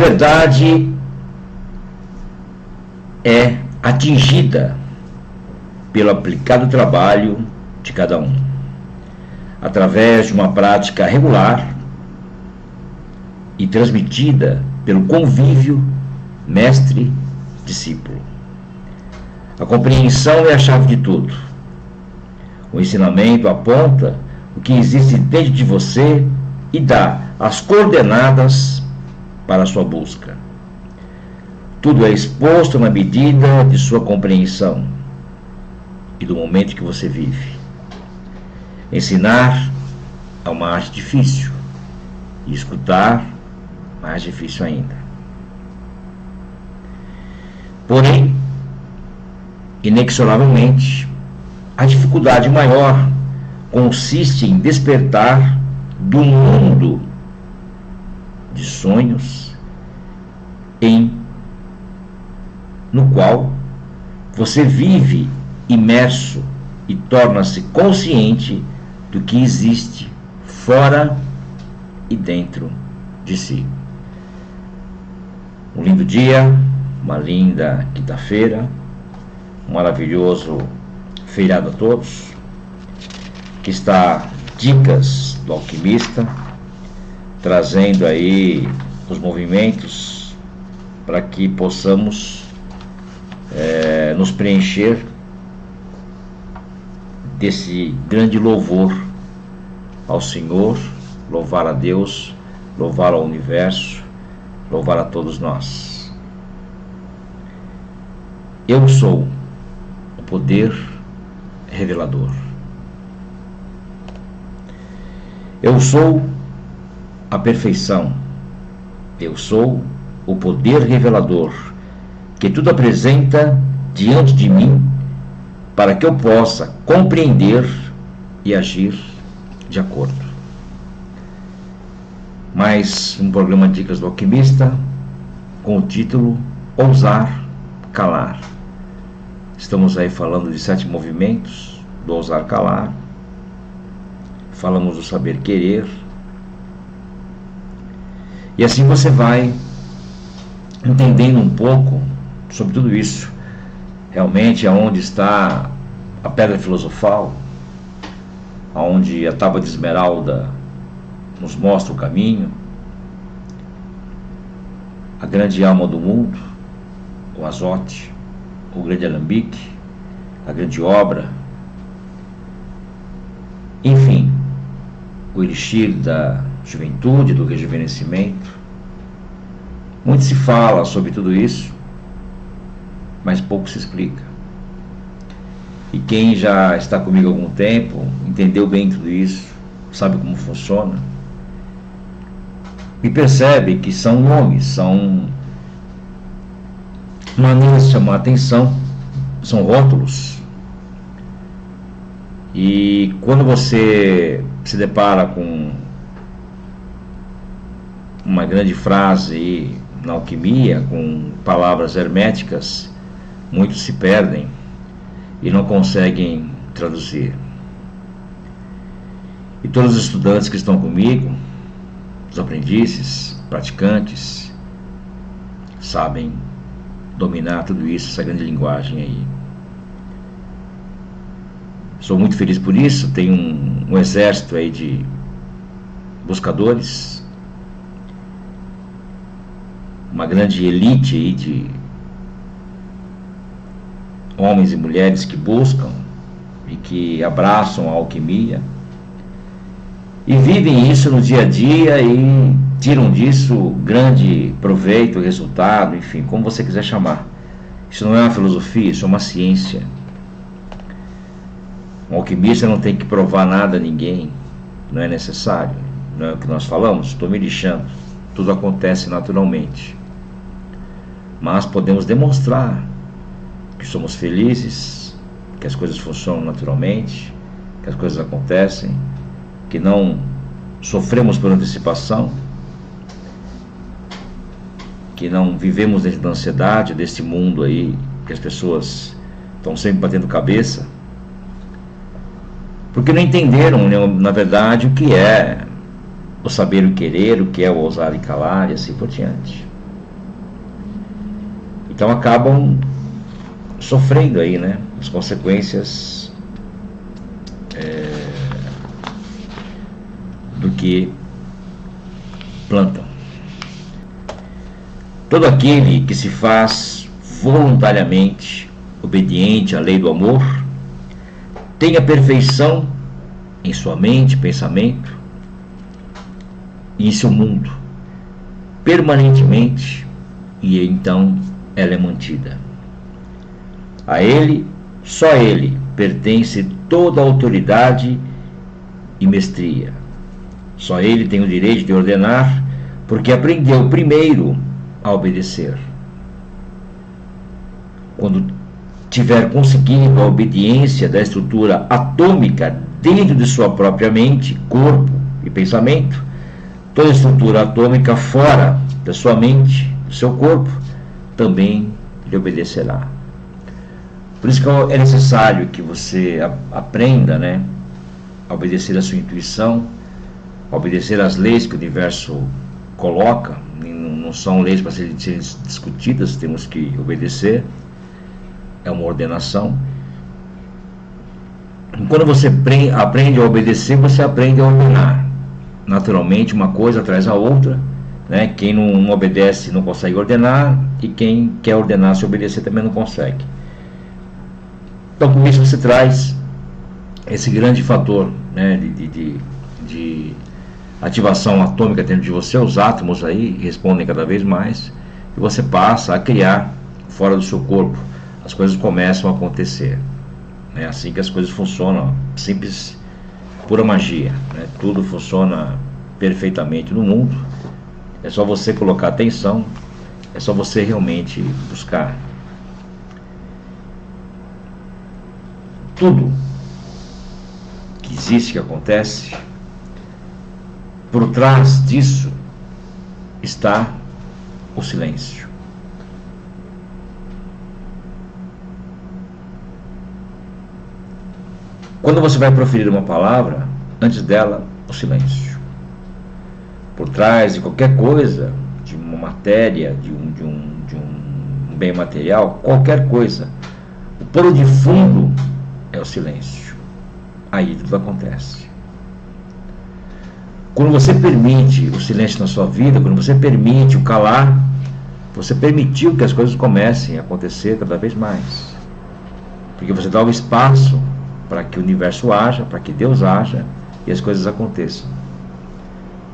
verdade é atingida pelo aplicado trabalho de cada um, através de uma prática regular e transmitida pelo convívio mestre-discípulo. A compreensão é a chave de tudo. O ensinamento aponta o que existe dentro de você e dá as coordenadas para a sua busca. Tudo é exposto na medida de sua compreensão e do momento que você vive. Ensinar é uma arte difícil e escutar mais difícil ainda. Porém, inexoravelmente, a dificuldade maior consiste em despertar do mundo de sonhos no qual você vive imerso e torna-se consciente do que existe fora e dentro de si. Um lindo dia, uma linda quinta-feira, um maravilhoso feriado a todos. Aqui está Dicas do Alquimista, trazendo aí os movimentos para que possamos nos preencher desse grande louvor ao Senhor, louvar a Deus, louvar ao universo, louvar a todos nós. Eu sou o poder revelador. Eu sou a perfeição. Eu sou o poder revelador que tudo apresenta diante de mim para que eu possa compreender e agir de acordo. Mais um programa Dicas do Alquimista com o título Ousar Calar. Estamos aí falando de 7 movimentos do Ousar Calar. Falamos do saber querer. E assim você vai entendendo um pouco sobre tudo isso. Realmente aonde está a pedra filosofal, aonde a tábua de esmeralda nos mostra o caminho, a grande alma do mundo, o azote, o grande alambique, a grande obra, enfim, o elixir da juventude, do rejuvenescimento. Muito se fala sobre tudo isso, mas pouco se explica. E quem já está comigo há algum tempo, entendeu bem tudo isso, sabe como funciona, e percebe que são nomes, são maneiras de chamar a atenção, são rótulos. E quando você se depara com uma grande frase aí na alquimia, com palavras herméticas, muitos se perdem e não conseguem traduzir. E todos os estudantes que estão comigo, os aprendizes, praticantes, sabem dominar tudo isso, essa grande linguagem aí. Sou muito feliz por isso. Tenho um exército aí de buscadores, uma grande elite aí de homens e mulheres que buscam e que abraçam a alquimia e vivem isso no dia a dia e tiram disso grande proveito, resultado, enfim, como você quiser chamar. Isso não é uma filosofia, isso é uma ciência. Um alquimista não tem que provar nada a ninguém, não é necessário, não é o que nós falamos, estou me lixando, tudo acontece naturalmente. Mas podemos demonstrar que somos felizes, que as coisas funcionam naturalmente, que as coisas acontecem, que não sofremos por antecipação, que não vivemos dentro da ansiedade, desse mundo aí, que as pessoas estão sempre batendo cabeça, porque não entenderam, na verdade, o que é o saber e o querer, o que é o ousar e calar, e assim por diante. Então acabam sofrendo aí, né, as consequências do que plantam. Todo aquele que se faz voluntariamente obediente à lei do amor tem a perfeição em sua mente, pensamento e em seu mundo permanentemente, e então ela é mantida. A ele, só a ele, pertence toda a autoridade e mestria. Só ele tem o direito de ordenar, porque aprendeu primeiro a obedecer. Quando tiver conseguido a obediência da estrutura atômica dentro de sua própria mente, corpo e pensamento, toda estrutura atômica fora da sua mente, do seu corpo, também lhe obedecerá. Por isso que é necessário que você aprenda, né, a obedecer a sua intuição, a obedecer às leis que o universo coloca. Não são leis para serem discutidas, temos que obedecer. É uma ordenação. E quando você aprende a obedecer, você aprende a ordenar. Naturalmente, uma coisa traz a outra, né? Quem não obedece não consegue ordenar, e quem quer ordenar se obedecer também não consegue. Então, com isso você traz esse grande fator, né, de ativação atômica dentro de você. Os átomos aí respondem cada vez mais, e você passa a criar fora do seu corpo. As coisas começam a acontecer. É assim que as coisas funcionam, simples, pura magia, né? Tudo funciona perfeitamente no mundo. É só você colocar atenção, é só você realmente buscar. Tudo que existe, que acontece, por trás disso está o silêncio. Quando você vai proferir uma palavra, antes dela, o silêncio. Por trás de qualquer coisa, de uma matéria, de um bem material, qualquer coisa, o pano de fundo é o silêncio. Aí tudo acontece. Quando você permite o silêncio na sua vida, quando você permite o calar, você permitiu que as coisas comecem a acontecer cada vez mais. Porque você dá o espaço para que o universo haja, para que Deus haja e as coisas aconteçam.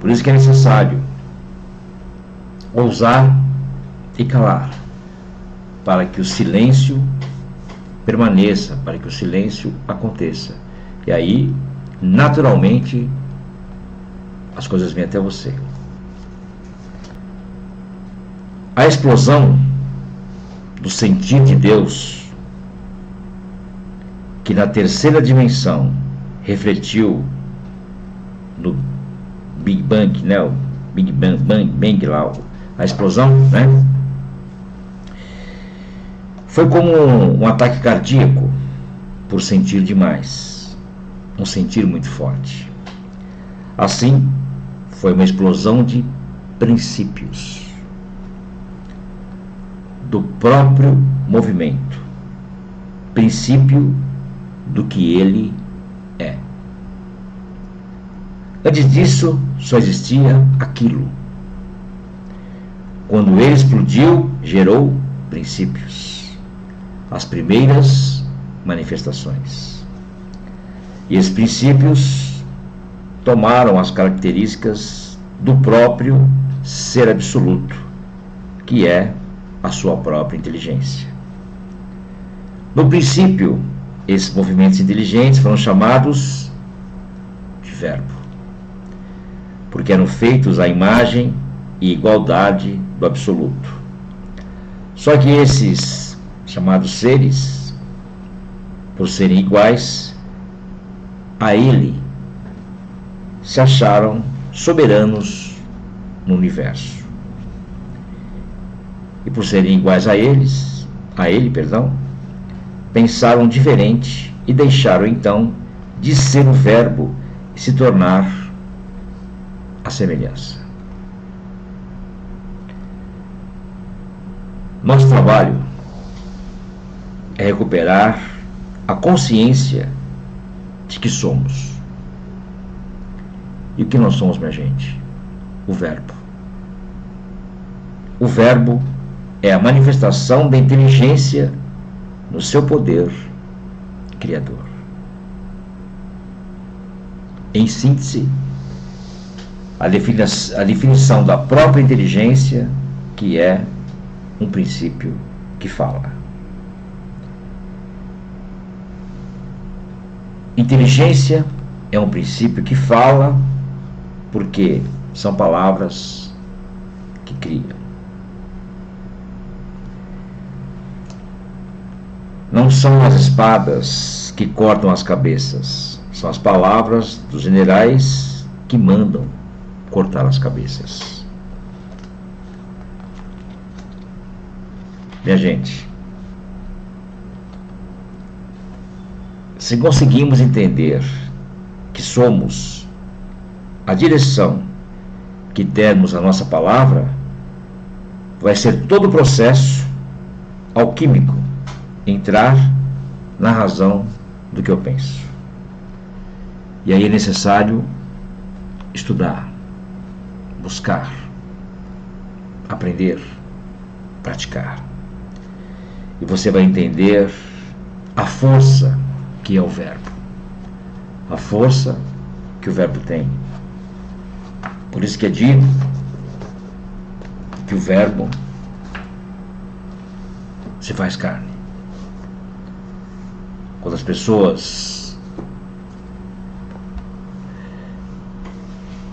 Por isso que é necessário ousar e calar, para que o silêncio permaneça, para que o silêncio aconteça. E aí, naturalmente, as coisas vêm até você. A explosão do sentir de Deus, que na terceira dimensão refletiu no Big Bang, né? O Big Bang lá, a explosão, né? Foi como um ataque cardíaco por sentir demais, um sentir muito forte. Assim, foi uma explosão de princípios do próprio movimento, princípio do que ele é. Antes disso, só existia aquilo. Quando ele explodiu, gerou princípios, as primeiras manifestações. E esses princípios tomaram as características do próprio ser absoluto, que é a sua própria inteligência. No princípio, esses movimentos inteligentes foram chamados de verbo, porque eram feitos à imagem e igualdade do absoluto. Só que esses chamados seres, por serem iguais a ele, se acharam soberanos no universo. E por serem iguais a ele, pensaram diferente e deixaram então de ser o verbo e se tornar a semelhança. Nosso trabalho é recuperar a consciência de que somos. E o que nós somos, minha gente? O Verbo. O Verbo é a manifestação da inteligência no seu poder criador. Em síntese, a definição da própria inteligência, que é um princípio que fala. Inteligência é um princípio que fala, porque são palavras que criam. Não são as espadas que cortam as cabeças, são as palavras dos generais que mandam cortar as cabeças. Minha gente, se conseguimos entender que somos a direção que demos à nossa palavra, vai ser todo o processo alquímico entrar na razão do que eu penso. E aí é necessário estudar, buscar, aprender, praticar. E você vai entender a força que é o Verbo, a força que o Verbo tem. Por isso que é dito que o Verbo se faz carne. Quando as pessoas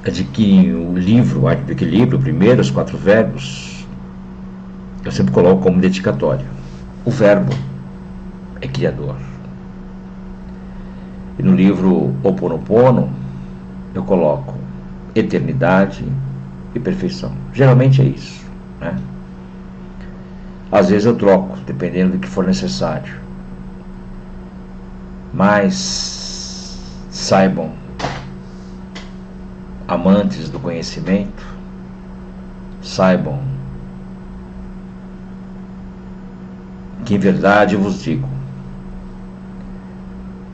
adquirem o livro, o Arte do Equilíbrio, primeiro, os 4 verbos, eu sempre coloco como dedicatório. O Verbo é criador. E no livro Ho'oponopono, eu coloco eternidade e perfeição. Geralmente é isso, né? Às vezes eu troco, dependendo do que for necessário. Mas saibam, amantes do conhecimento, saibam que em verdade eu vos digo,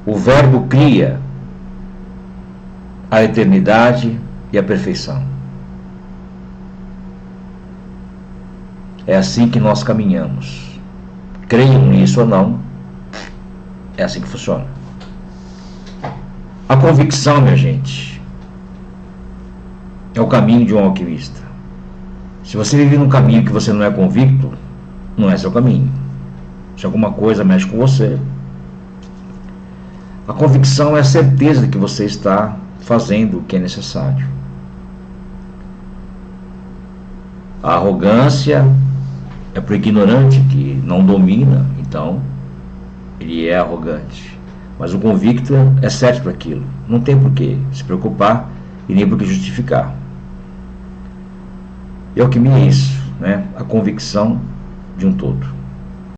o Verbo cria a eternidade e a perfeição. É assim que nós caminhamos. Creiam nisso ou não, é assim que funciona. A convicção, minha gente, é o caminho de um alquimista. Se você vive num caminho que você não é convicto, não é seu caminho. Se alguma coisa mexe com você, a convicção é a certeza de que você está fazendo o que é necessário. A arrogância é para o ignorante que não domina, então ele é arrogante. Mas o convicto é certo para aquilo. Não tem por que se preocupar e nem por que justificar. E alquimia é isso, né? A convicção de um todo.